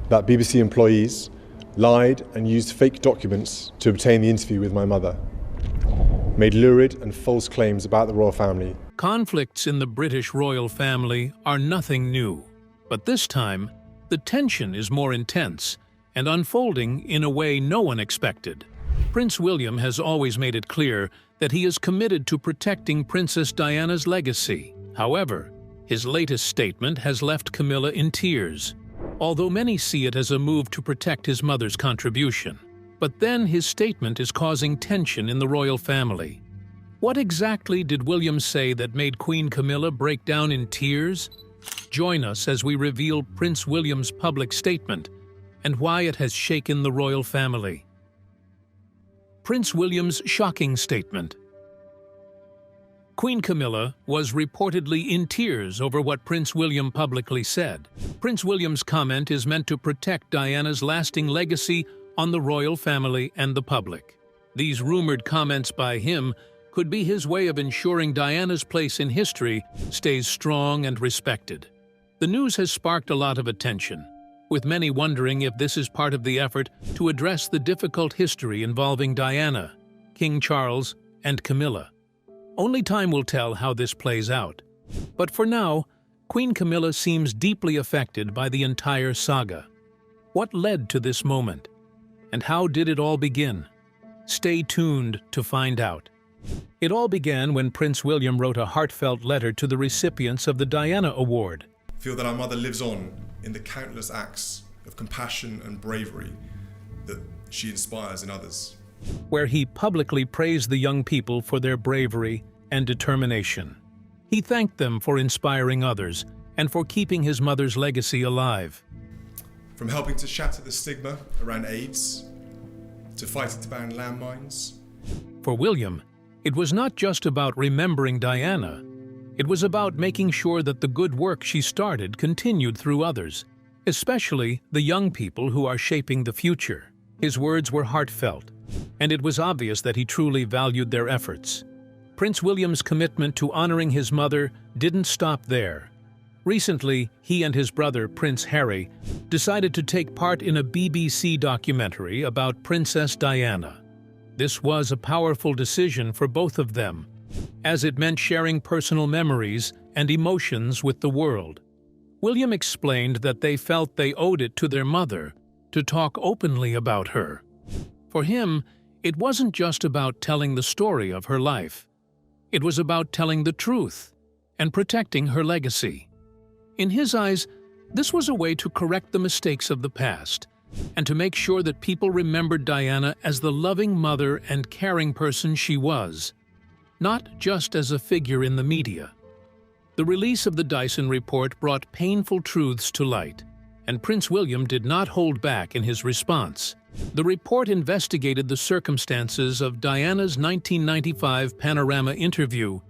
that BBC employees lied and used fake documents to obtain the interview with my mother, made lurid and false claims about the royal family. Conflicts in the British royal family are nothing new, but this time, the tension is more intense and unfolding in a way no one expected. Prince William has always made it clear that he is committed to protecting Princess Diana's legacy. However, his latest statement has left Camilla in tears, although many see it as a move to protect his mother's contribution. But then his statement is causing tension in the royal family. What exactly did William say that made Queen Camilla break down in tears? Join us as we reveal Prince William's public statement and why it has shaken the royal family. Prince William's shocking statement. Queen Camilla was reportedly in tears over what Prince William publicly said. Prince William's comment is meant to protect Diana's lasting legacy on the royal family and the public. These rumored comments by him could be his way of ensuring Diana's place in history stays strong and respected. The news has sparked a lot of attention, with many wondering if this is part of the effort to address the difficult history involving Diana, King Charles, and Camilla. Only time will tell how this plays out. But for now, Queen Camilla seems deeply affected by the entire saga. What led to this moment? And how did it all begin? Stay tuned to find out. It all began when Prince William wrote a heartfelt letter to the recipients of the Diana Award. I feel that our mother lives on in the countless acts of compassion and bravery that she inspires in others, where he publicly praised the young people for their bravery and determination. He thanked them for inspiring others and for keeping his mother's legacy alive. From helping to shatter the stigma around AIDS, to fighting to ban landmines. For William, it was not just about remembering Diana. It was about making sure that the good work she started continued through others, especially the young people who are shaping the future. His words were heartfelt, and it was obvious that he truly valued their efforts. Prince William's commitment to honoring his mother didn't stop there. Recently, he and his brother, Prince Harry, decided to take part in a BBC documentary about Princess Diana. This was a powerful decision for both of them, as it meant sharing personal memories and emotions with the world. William explained that they felt they owed it to their mother to talk openly about her. For him, it wasn't just about telling the story of her life. It was about telling the truth and protecting her legacy. In his eyes, this was a way to correct the mistakes of the past and to make sure that people remembered Diana as the loving mother and caring person she was, not just as a figure in the media. The release of the Dyson Report brought painful truths to light, and Prince William did not hold back in his response. The report investigated the circumstances of Diana's 1995 Panorama interview.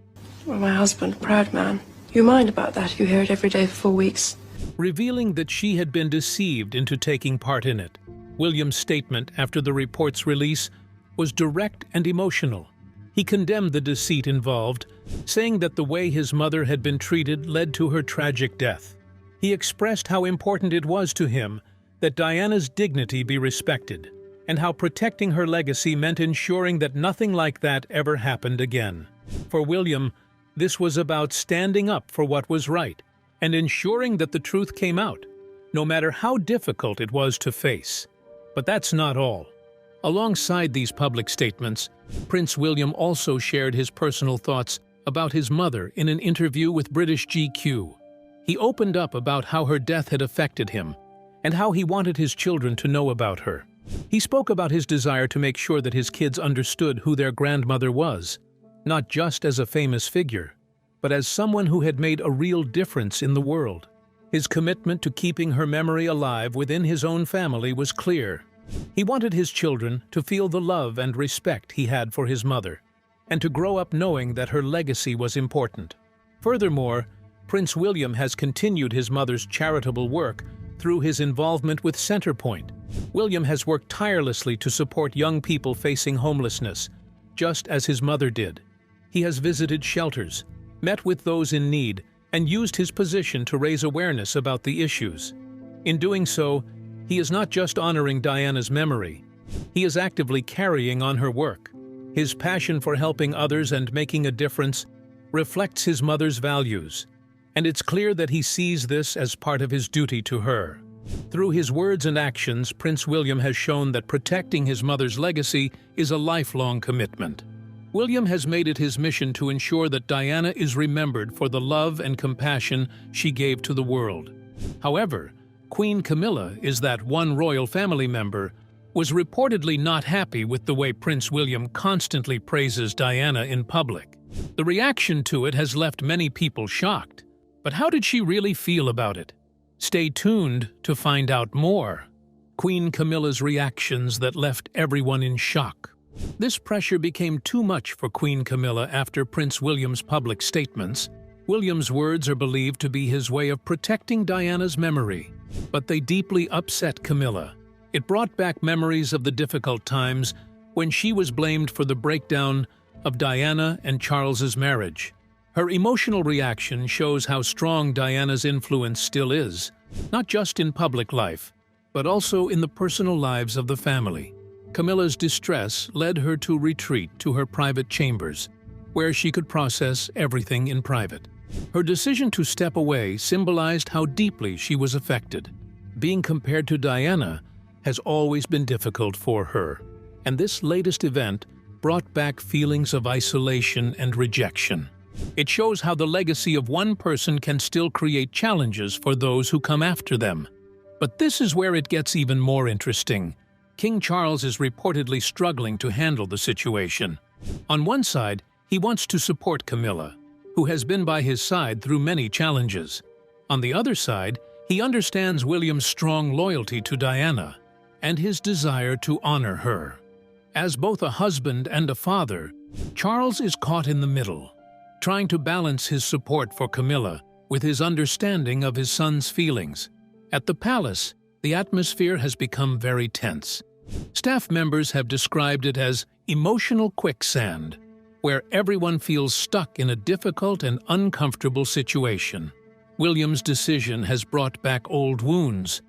Well, my husband, proud man. You mind about that? You hear it every day for 4 weeks. Revealing that she had been deceived into taking part in it. William's statement after the report's release was direct and emotional. He condemned the deceit involved, saying that the way his mother had been treated led to her tragic death. He expressed how important it was to him that Diana's dignity be respected, and how protecting her legacy meant ensuring that nothing like that ever happened again. For William, this was about standing up for what was right and ensuring that the truth came out, no matter how difficult it was to face. But that's not all. Alongside these public statements, Prince William also shared his personal thoughts about his mother in an interview with British GQ. He opened up about how her death had affected him and how he wanted his children to know about her. He spoke about his desire to make sure that his kids understood who their grandmother was, not just as a famous figure, but as someone who had made a real difference in the world. His commitment to keeping her memory alive within his own family was clear. He wanted his children to feel the love and respect he had for his mother, and to grow up knowing that her legacy was important. Furthermore, Prince William has continued his mother's charitable work through his involvement with Centrepoint. William has worked tirelessly to support young people facing homelessness, just as his mother did. He has visited shelters, met with those in need, and used his position to raise awareness about the issues. In doing so, He is not just honoring Diana's memory, he is actively carrying on her work. His passion for helping others and making a difference reflects his mother's values, and it's clear that he sees this as part of his duty to her. Through his words and actions, Prince William has shown that protecting his mother's legacy is a lifelong commitment. William has made it his mission to ensure that Diana is remembered for the love and compassion she gave to the world. However, Queen Camilla is that one royal family member was reportedly not happy with the way Prince William constantly praises Diana in public. The reaction to it has left many people shocked. But how did she really feel about it? Stay tuned to find out more. Queen Camilla's reactions that left everyone in shock. This pressure became too much for Queen Camilla after Prince William's public statements. William's words are believed to be his way of protecting Diana's memory, but they deeply upset Camilla. It brought back memories of the difficult times when she was blamed for the breakdown of Diana and Charles's marriage. Her emotional reaction shows how strong Diana's influence still is, not just in public life, but also in the personal lives of the family. Camilla's distress led her to retreat to her private chambers, where she could process everything in private. Her decision to step away symbolized how deeply she was affected. Being compared to Diana has always been difficult for her, and this latest event brought back feelings of isolation and rejection. It shows how the legacy of one person can still create challenges for those who come after them. But this is where it gets even more interesting. King Charles is reportedly struggling to handle the situation. On one side, he wants to support Camilla, who has been by his side through many challenges. On the other side, he understands William's strong loyalty to Diana and his desire to honor her. As both a husband and a father, Charles is caught in the middle, trying to balance his support for Camilla with his understanding of his son's feelings. At the palace, the atmosphere has become very tense. Staff members have described it as emotional quicksand, where everyone feels stuck in a difficult and uncomfortable situation. William's decision has brought back old wounds,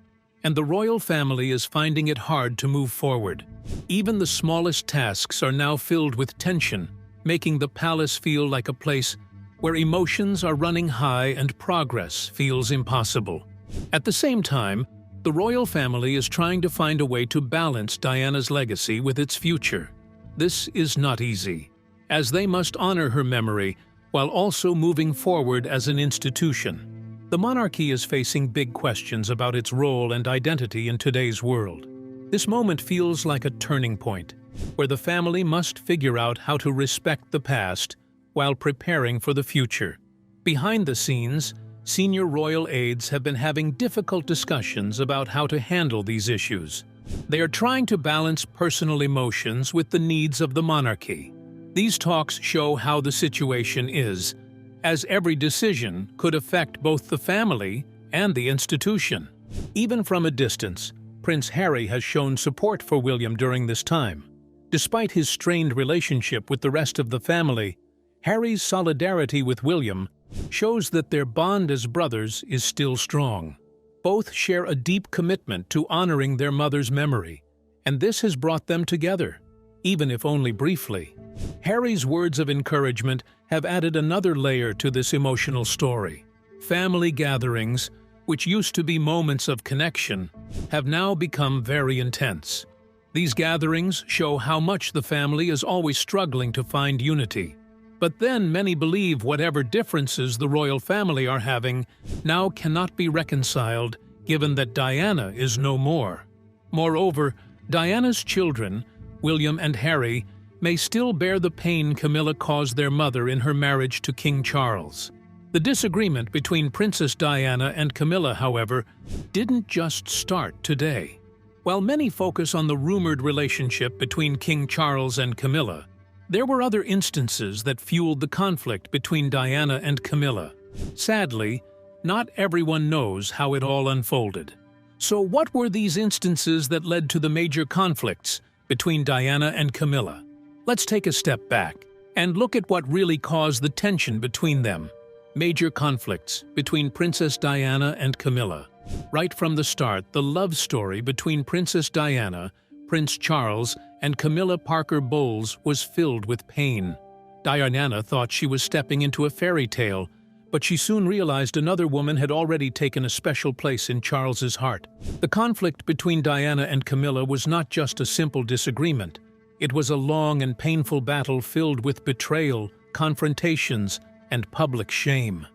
and the royal family is finding it hard to move forward. Even the smallest tasks are now filled with tension, making the palace feel like a place where emotions are running high and progress feels impossible. At the same time, the royal family is trying to find a way to balance Diana's legacy with its future. This is not easy, as they must honor her memory while also moving forward as an institution. The monarchy is facing big questions about its role and identity in today's world. This moment feels like a turning point, where the family must figure out how to respect the past while preparing for the future. Behind the scenes, senior royal aides have been having difficult discussions about how to handle these issues. They are trying to balance personal emotions with the needs of the monarchy. These talks show how the situation is, as every decision could affect both the family and the institution. Even from a distance, Prince Harry has shown support for William during this time. Despite his strained relationship with the rest of the family, Harry's solidarity with William shows that their bond as brothers is still strong. Both share a deep commitment to honoring their mother's memory, and this has brought them together, even if only briefly. Harry's words of encouragement have added another layer to this emotional story. Family gatherings, which used to be moments of connection, have now become very intense. These gatherings show how much the family is always struggling to find unity. But then many believe whatever differences the royal family are having now cannot be reconciled, given that Diana is no more. Moreover, Diana's children, William and Harry, may still bear the pain Camilla caused their mother in her marriage to King Charles. The disagreement between Princess Diana and Camilla, however, didn't just start today. While many focus on the rumored relationship between King Charles and Camilla, there were other instances that fueled the conflict between Diana and Camilla. Sadly, not everyone knows how it all unfolded. So what were these instances that led to the major conflicts between Diana and Camilla? Let's take a step back and look at what really caused the tension between them. Major conflicts between Princess Diana and Camilla. Right from the start, the love story between Princess Diana, Prince Charles, and Camilla Parker Bowles was filled with pain. Diana thought she was stepping into a fairy tale, but she soon realized another woman had already taken a special place in Charles's heart. The conflict between Diana and Camilla was not just a simple disagreement. It was a long and painful battle filled with betrayal, confrontations, and public shame.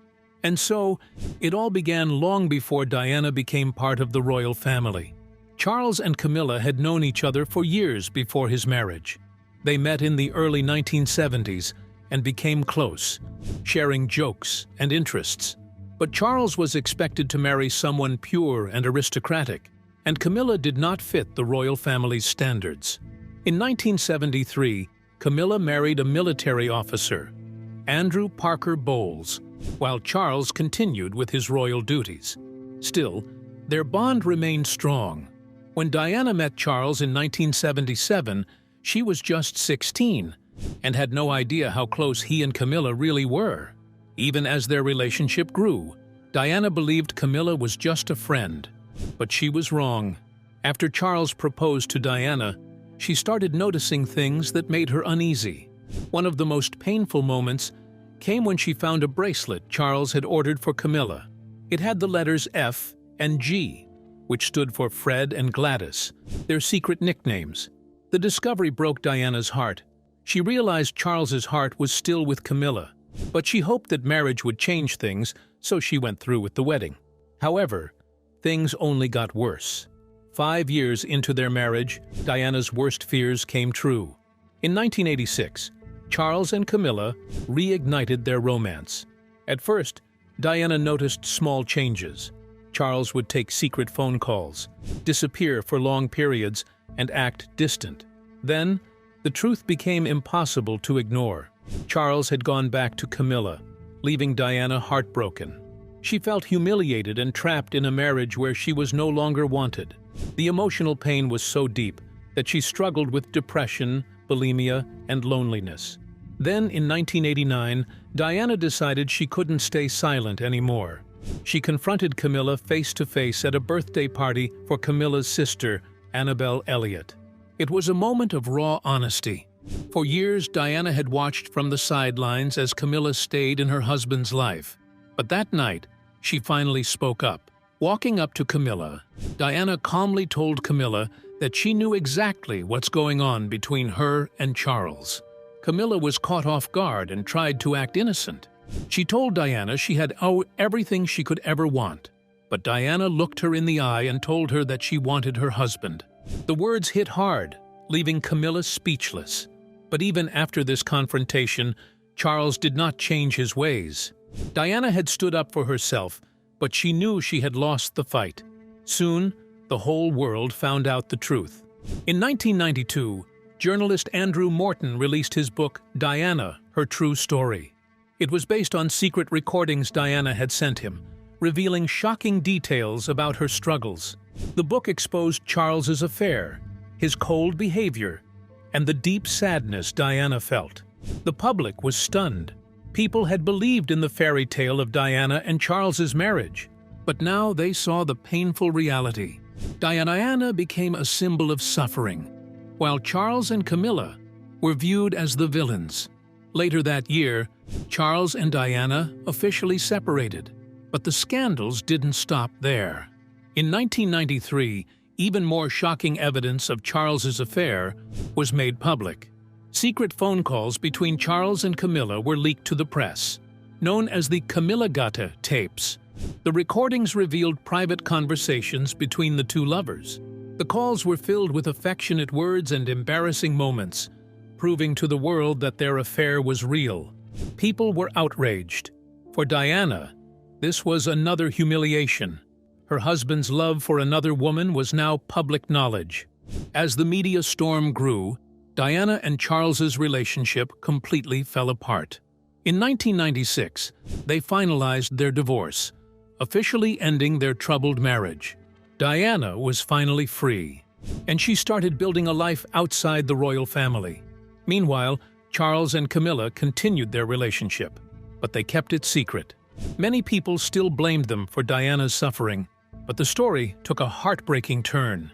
And so, it all began long before Diana became part of the royal family. Charles and Camilla had known each other for years before his marriage. They met in the early 1970s and became close, sharing jokes and interests. But Charles was expected to marry someone pure and aristocratic, and Camilla did not fit the royal family's standards. In 1973, Camilla married a military officer, Andrew Parker Bowles, while Charles continued with his royal duties. Still, their bond remained strong. When Diana met Charles in 1977, she was just 16 and had no idea how close he and Camilla really were. Even as their relationship grew, Diana believed Camilla was just a friend. But she was wrong. After Charles proposed to Diana, she started noticing things that made her uneasy. One of the most painful moments came when she found a bracelet Charles had ordered for Camilla. It had the letters F and G, which stood for Fred and Gladys, their secret nicknames. The discovery broke Diana's heart. She realized Charles's heart was still with Camilla, but she hoped that marriage would change things, so she went through with the wedding. However, things only got worse. 5 years into their marriage, Diana's worst fears came true. In 1986, Charles and Camilla reignited their romance. At first, Diana noticed small changes. Charles would take secret phone calls, disappear for long periods, and act distant. Then, the truth became impossible to ignore. Charles had gone back to Camilla, leaving Diana heartbroken. She felt humiliated and trapped in a marriage where she was no longer wanted. The emotional pain was so deep that she struggled with depression, bulimia, and loneliness. Then, in 1989, Diana decided she couldn't stay silent anymore. She confronted Camilla face-to-face at a birthday party for Camilla's sister, Annabelle Elliott. It was a moment of raw honesty. For years, Diana had watched from the sidelines as Camilla stayed in her husband's life. But that night, she finally spoke up. Walking up to Camilla, Diana calmly told Camilla that she knew exactly what's going on between her and Charles. Camilla was caught off guard and tried to act innocent. She told Diana she had everything she could ever want. But Diana looked her in the eye and told her that she wanted her husband. The words hit hard, leaving Camilla speechless. But even after this confrontation, Charles did not change his ways. Diana had stood up for herself, but she knew she had lost the fight. Soon, the whole world found out the truth. In 1992, journalist Andrew Morton released his book, Diana, Her True Story. It was based on secret recordings Diana had sent him, revealing shocking details about her struggles. The book exposed Charles's affair, his cold behavior, and the deep sadness Diana felt. The public was stunned. People had believed in the fairy tale of Diana and Charles's marriage, but now they saw the painful reality. Diana became a symbol of suffering, while Charles and Camilla were viewed as the villains. Later that year, Charles and Diana officially separated, but the scandals didn't stop there. In 1993, even more shocking evidence of Charles's affair was made public. Secret phone calls between Charles and Camilla were leaked to the press, known as the Camillagate tapes. The recordings revealed private conversations between the two lovers. The calls were filled with affectionate words and embarrassing moments, proving to the world that their affair was real. People were outraged. For Diana, this was another humiliation. Her husband's love for another woman was now public knowledge. As the media storm grew, Diana and Charles's relationship completely fell apart. In 1996, they finalized their divorce, officially ending their troubled marriage. Diana was finally free, and she started building a life outside the royal family. Meanwhile, Charles and Camilla continued their relationship, but they kept it secret. Many people still blamed them for Diana's suffering, But the story took a heartbreaking turn.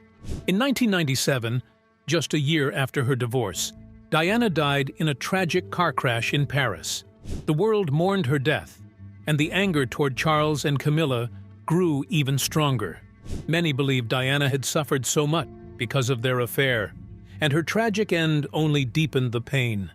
In 1997, just a year after her divorce, Diana died in a tragic car crash in Paris. The world mourned her death, and the anger toward Charles and Camilla grew even stronger. Many believed Diana had suffered so much because of their affair, and her tragic end only deepened the pain.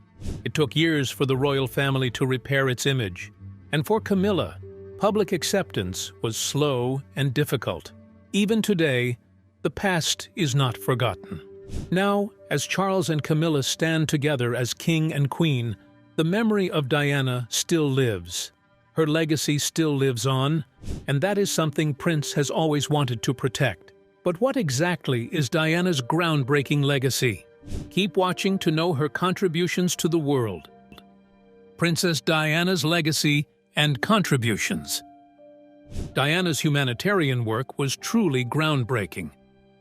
It took years for the royal family to repair its image, and for Camilla, public acceptance was slow and difficult. Even today, the past is not forgotten. Now, as Charles and Camilla stand together as king and queen, the memory of Diana still lives. Her legacy still lives on, and that is something Prince has always wanted to protect. But what exactly is Diana's groundbreaking legacy? Keep watching to know her contributions to the world. Princess Diana's legacy and contributions. Diana's humanitarian work was truly groundbreaking,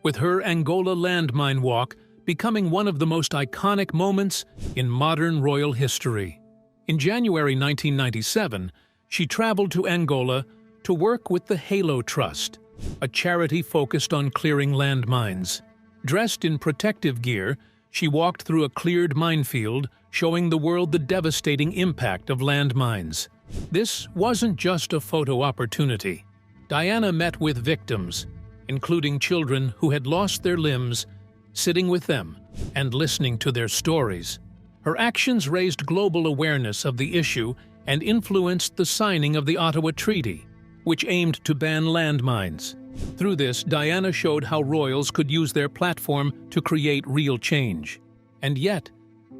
with her Angola landmine walk becoming one of the most iconic moments in modern royal history. In January 1997, she traveled to Angola to work with the Halo Trust, a charity focused on clearing landmines. Dressed in protective gear, she walked through a cleared minefield, showing the world the devastating impact of landmines. This wasn't just a photo opportunity. Diana met with victims, including children who had lost their limbs, sitting with them and listening to their stories. Her actions raised global awareness of the issue and influenced the signing of the Ottawa Treaty, which aimed to ban landmines. Through this, Diana showed how royals could use their platform to create real change. And yet,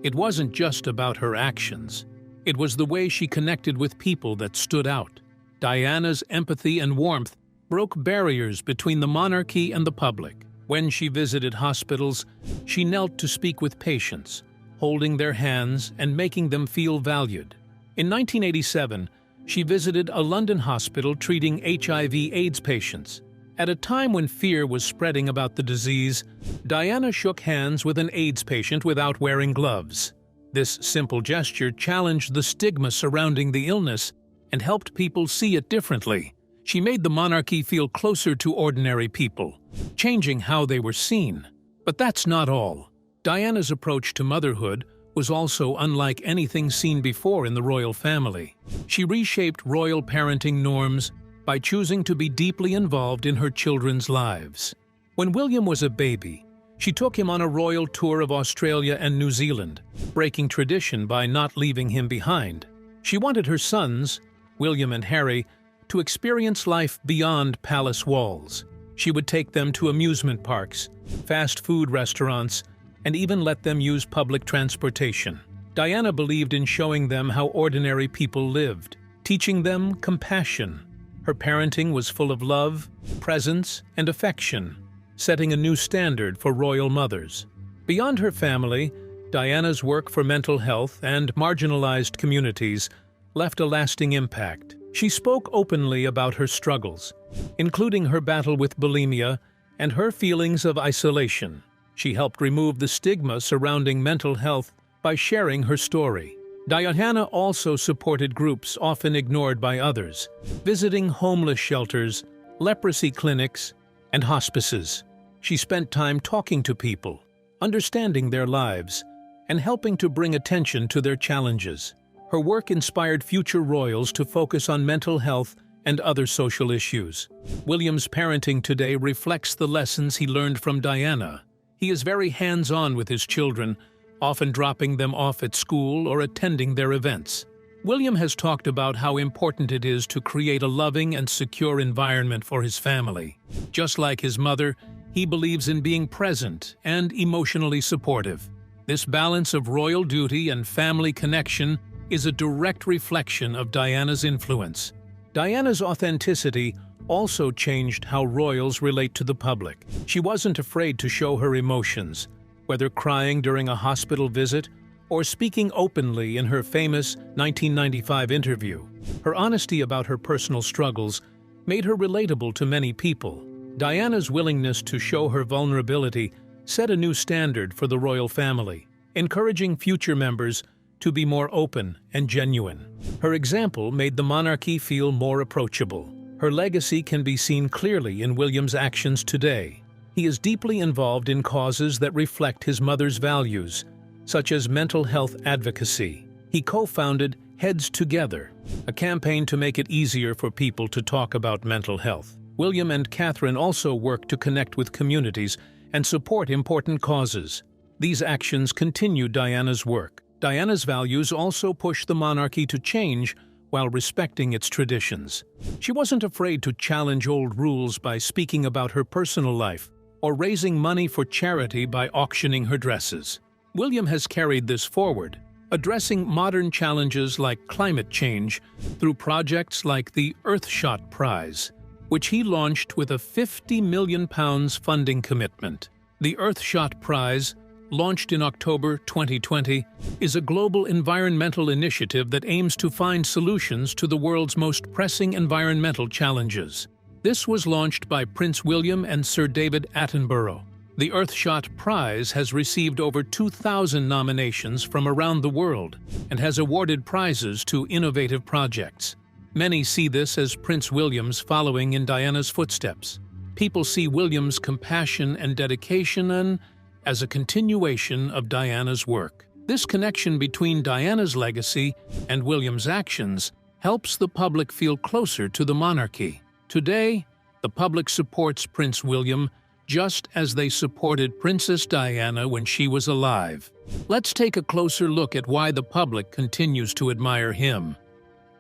it wasn't just about her actions. It was the way she connected with people that stood out. Diana's empathy and warmth broke barriers between the monarchy and the public. When she visited hospitals, she knelt to speak with patients, holding their hands and making them feel valued. In 1987, she visited a London hospital treating HIV/AIDS patients. At a time when fear was spreading about the disease, Diana shook hands with an AIDS patient without wearing gloves. This simple gesture challenged the stigma surrounding the illness and helped people see it differently. She made the monarchy feel closer to ordinary people, changing how they were seen. But that's not all. Diana's approach to motherhood was also unlike anything seen before in the royal family. She reshaped royal parenting norms by choosing to be deeply involved in her children's lives. When William was a baby, she took him on a royal tour of Australia and New Zealand, breaking tradition by not leaving him behind. She wanted her sons, William and Harry, to experience life beyond palace walls. She would take them to amusement parks, fast food restaurants, and even let them use public transportation. Diana believed in showing them how ordinary people lived, teaching them compassion. Her parenting was full of love, presence, and affection, setting a new standard for royal mothers. Beyond her family, Diana's work for mental health and marginalized communities left a lasting impact. She spoke openly about her struggles, including her battle with bulimia and her feelings of isolation. She helped remove the stigma surrounding mental health by sharing her story. Diana also supported groups often ignored by others, visiting homeless shelters, leprosy clinics, and hospices. She spent time talking to people, understanding their lives, and helping to bring attention to their challenges. Her work inspired future royals to focus on mental health and other social issues. William's parenting today reflects the lessons he learned from Diana. He is very hands-on with his children, often dropping them off at school or attending their events. William has talked about how important it is to create a loving and secure environment for his family. Just like his mother, he believes in being present and emotionally supportive. This balance of royal duty and family connection is a direct reflection of Diana's influence. Diana's authenticity also changed how royals relate to the public. She wasn't afraid to show her emotions, whether crying during a hospital visit or speaking openly in her famous 1995 interview. Her honesty about her personal struggles made her relatable to many people. Diana's willingness to show her vulnerability set a new standard for the royal family, encouraging future members to be more open and genuine. Her example made the monarchy feel more approachable. Her legacy can be seen clearly in William's actions today. He is deeply involved in causes that reflect his mother's values, such as mental health advocacy. He co-founded Heads Together, a campaign to make it easier for people to talk about mental health. William and Catherine also work to connect with communities and support important causes. These actions continue Diana's work. Diana's values also push the monarchy to change while respecting its traditions. She wasn't afraid to challenge old rules by speaking about her personal life or raising money for charity by auctioning her dresses. William has carried this forward, addressing modern challenges like climate change through projects like the Earthshot Prize, which he launched with a £50 million funding commitment. The Earthshot Prize, launched in October 2020, is a global environmental initiative that aims to find solutions to the world's most pressing environmental challenges. This was launched by Prince William and Sir David Attenborough. The Earthshot Prize has received over 2,000 nominations from around the world and has awarded prizes to innovative projects. Many see this as Prince William's following in Diana's footsteps. People see William's compassion and dedication as a continuation of Diana's work. This connection between Diana's legacy and William's actions helps the public feel closer to the monarchy. Today, the public supports Prince William just as they supported Princess Diana when she was alive. Let's take a closer look at why the public continues to admire him.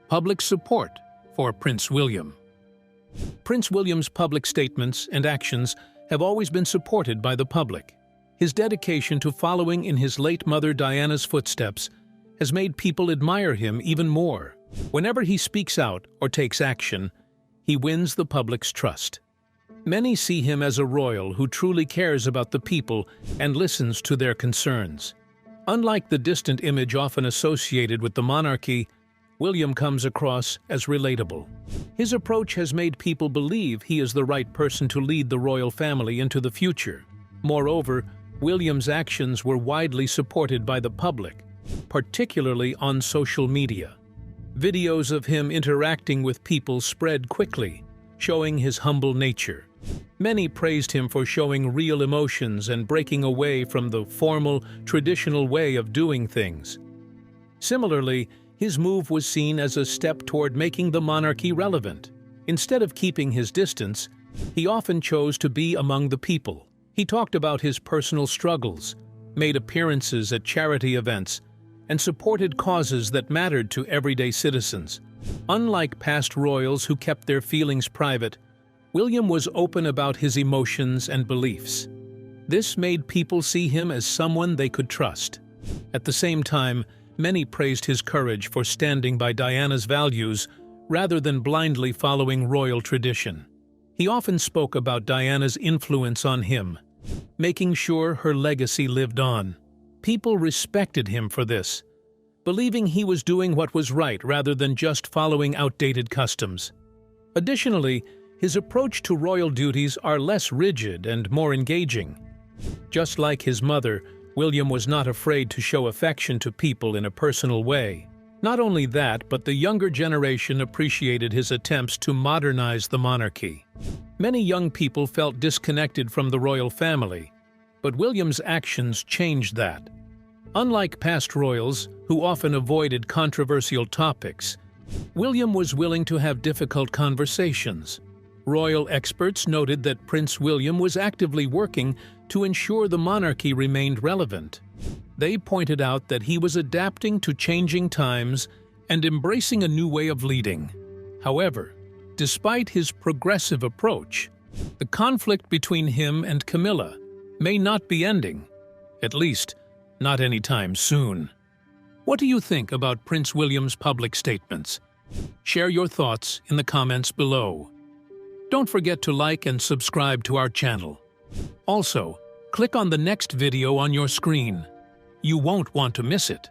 Public support for Prince William. Prince William's public statements and actions have always been supported by the public. His dedication to following in his late mother Diana's footsteps has made people admire him even more. Whenever he speaks out or takes action, he wins the public's trust. Many see him as a royal who truly cares about the people and listens to their concerns. Unlike the distant image often associated with the monarchy, William comes across as relatable. His approach has made people believe he is the right person to lead the royal family into the future. Moreover, William's actions were widely supported by the public, particularly on social media. Videos of him interacting with people spread quickly, showing his humble nature. Many praised him for showing real emotions and breaking away from the formal, traditional way of doing things. Similarly, his move was seen as a step toward making the monarchy relevant. Instead of keeping his distance, he often chose to be among the people. He talked about his personal struggles, made appearances at charity events, and supported causes that mattered to everyday citizens. Unlike past royals who kept their feelings private, William was open about his emotions and beliefs. This made people see him as someone they could trust. At the same time, many praised his courage for standing by Diana's values rather than blindly following royal tradition. He often spoke about Diana's influence on him, making sure her legacy lived on. People respected him for this, believing he was doing what was right rather than just following outdated customs. Additionally, his approach to royal duties are less rigid and more engaging. Just like his mother, William was not afraid to show affection to people in a personal way. Not only that, but the younger generation appreciated his attempts to modernize the monarchy. Many young people felt disconnected from the royal family, but William's actions changed that. Unlike past royals, who often avoided controversial topics, William was willing to have difficult conversations. Royal experts noted that Prince William was actively working to ensure the monarchy remained relevant. They pointed out that he was adapting to changing times and embracing a new way of leading. However, despite his progressive approach, the conflict between him and Camilla may not be ending, at least not anytime soon. What do you think about Prince William's public statements? Share your thoughts in the comments below. Don't forget to like and subscribe to our channel. Also, click on the next video on your screen. You won't want to miss it.